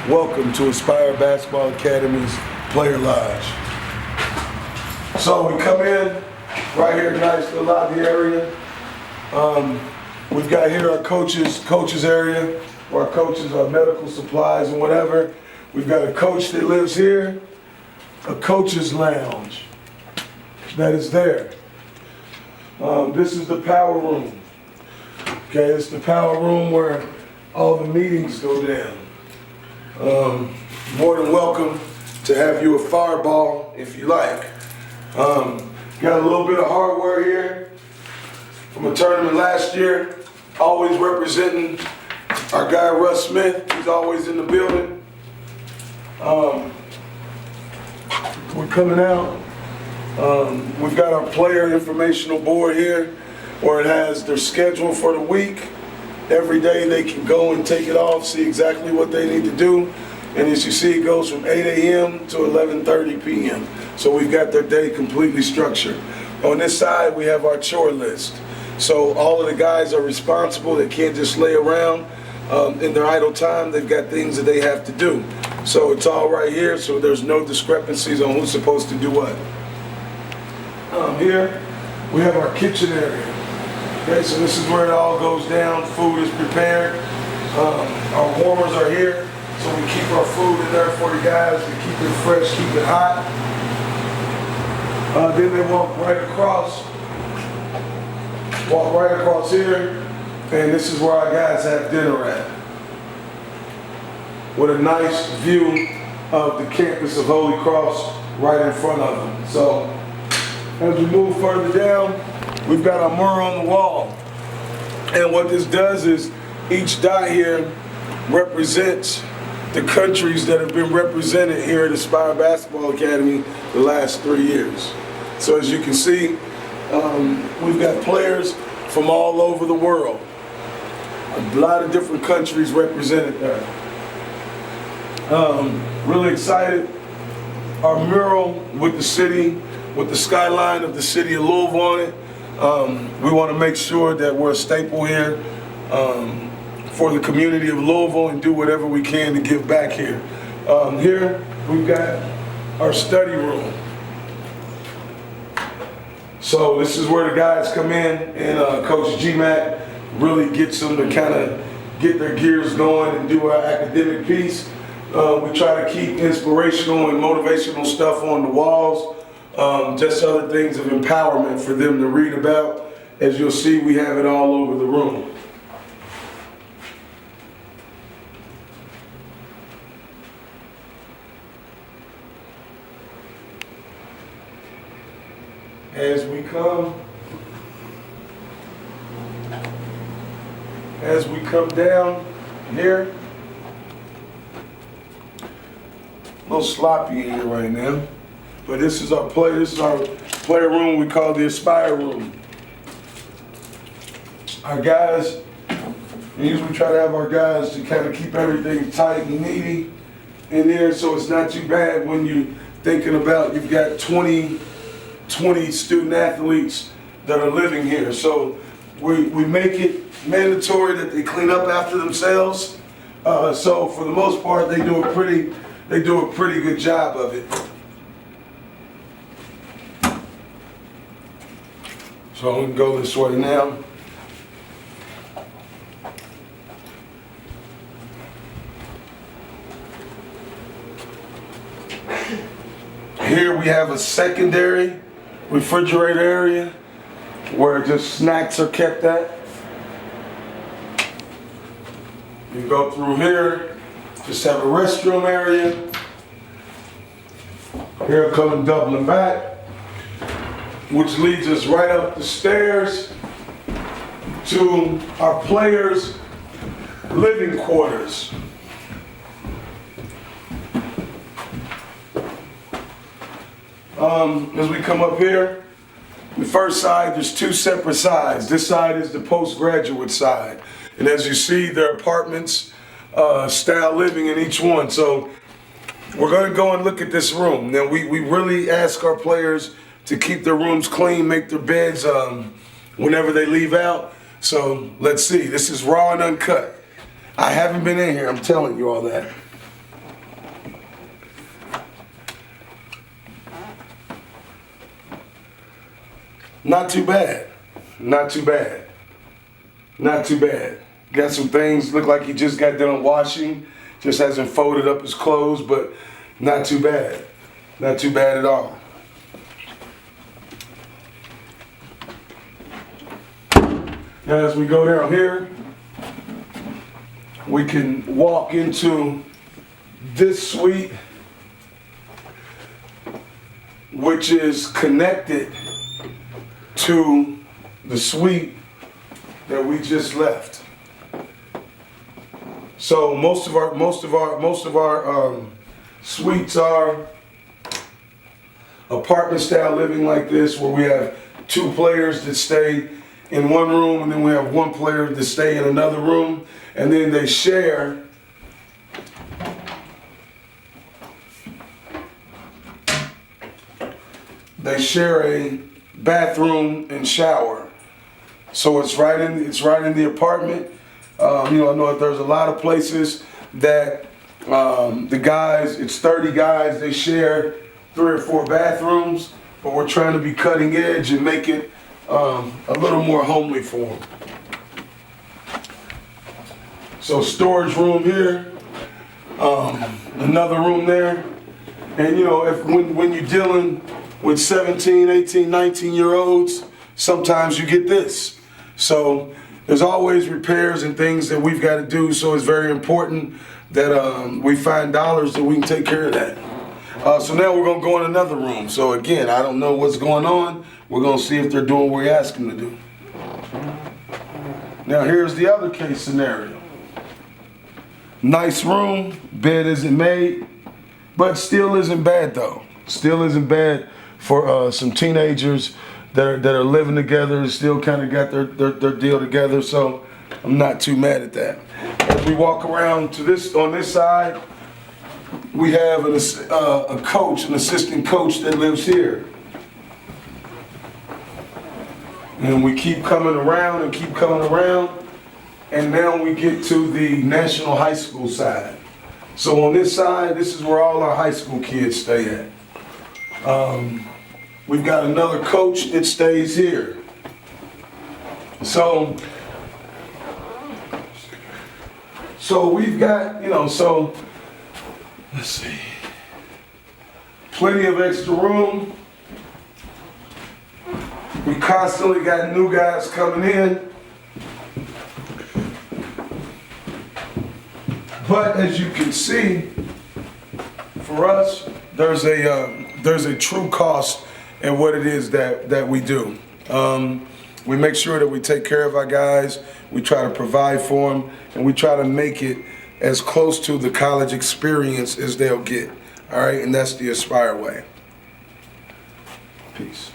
Welcome to Aspire Basketball Academy's Player Lodge. So we come in right here, nice little lobby area. We've got here our coaches area, where our coaches are medical supplies and whatever. We've got a coach that lives here, a coach's lounge that is there. This is the power room. Okay, it's the power room where all the meetings go down. More than welcome to have you a fireball if you like. Got a little bit of hardware here from a tournament last year, always representing our guy Russ Smith. He's always in the building. We're coming out. We've got our player informational board here where it has their schedule for the week. Every day they can go and take it off, see exactly what they need to do. And as you see, it goes from 8 a.m. to 11:30 p.m. So we've got their day completely structured. On this side, we have our chore list. So all of the guys are responsible. They can't just lay around in their idle time. They've got things that they have to do. So it's all right here, so there's no discrepancies on who's supposed to do what. Here, we have our kitchen area. Okay, so this is where it all goes down. Food is prepared. Our warmers are here, so we keep our food in there for the guys. We keep it fresh, keep it hot. Then they walk right across here, and this is where our guys have dinner at, with a nice view of the campus of Holy Cross right in front of them. So as we move further down, we've got our mural on the wall. And what this does is each dot here represents the countries that have been represented here at Aspire Basketball Academy the last 3 years. So as you can see, we've got players from all over the world. A lot of different countries represented there. Really excited. Our mural with the city, with the skyline of the city of Louisville on it. We want to make sure that we're a staple here for the community of Louisville and do whatever we can to give back here. Here we've got our study room. So this is where the guys come in, and Coach GMAC really gets them to kind of get their gears going and do our academic piece. We try to keep inspirational and motivational stuff on the walls. Just other things of empowerment for them to read about. As you'll see, we have it all over the room. As we come down here, a little sloppy in here right now. But this is our player room we call the Aspire room. Our guys, we usually try to have our guys to kind of keep everything tight and needy in there, so it's not too bad when you're thinking about you've got 20 student athletes that are living here. So we make it mandatory that they clean up after themselves. So for the most part, they do a pretty good job of it. So we can go this way now. Here we have a secondary refrigerator area where just snacks are kept at. You go through here, just have a restroom area. Here coming doubling back, which leads us right up the stairs to our players' living quarters. As we come up here, the first side, there's two separate sides. This side is the postgraduate side. And as you see, there are apartments, style living in each one. So we're going to go and look at this room. Now, we really ask our players to keep their rooms clean, make their beds whenever they leave out. So let's see. This is raw and uncut. I haven't been in here, I'm telling you all that. Not too bad. Not too bad. Not too bad. Got some things, look like he just got done washing. Just hasn't folded up his clothes, but not too bad. Not too bad at all. Now as we go down here, we can walk into this suite, which is connected to the suite that we just left. So most of our suites are apartment style living like this, where we have two players that stay in one room, and then we have one player that stay in another room, and then they share a bathroom and shower. So it's right in the apartment. I know that there's a lot of places that the guys, it's 30 guys, they share 3 or 4 bathrooms, but we're trying to be cutting edge and make it a little more homely for them. So storage room here, another room there, and when you're dealing with 17, 18, 19-year-olds, sometimes you get this. So there's always repairs and things that we've got to do, so it's very important that we find dollars that we can take care of that. So now we're going to go in another room. So again, I don't know what's going on. We're going to see if they're doing what we ask them to do. Now here's the other case scenario. Nice room, bed isn't made, but still isn't bad though. Still isn't bad for some teenagers that are living together and still kind of got their deal together. So I'm not too mad at that. As we walk around to on this side, we have a coach, an assistant coach that lives here. And we keep coming around and keep coming around, and now we get to the National High School side. So on this side, this is where all our high school kids stay at. We've got another coach that stays here. So we've got, let's see, plenty of extra room. We constantly got new guys coming in. But as you can see, for us, there's a true cost in what it is that we do. We make sure that we take care of our guys. We try to provide for them, and we try to make it as close to the college experience as they'll get. All right, and that's the Aspire way. Peace.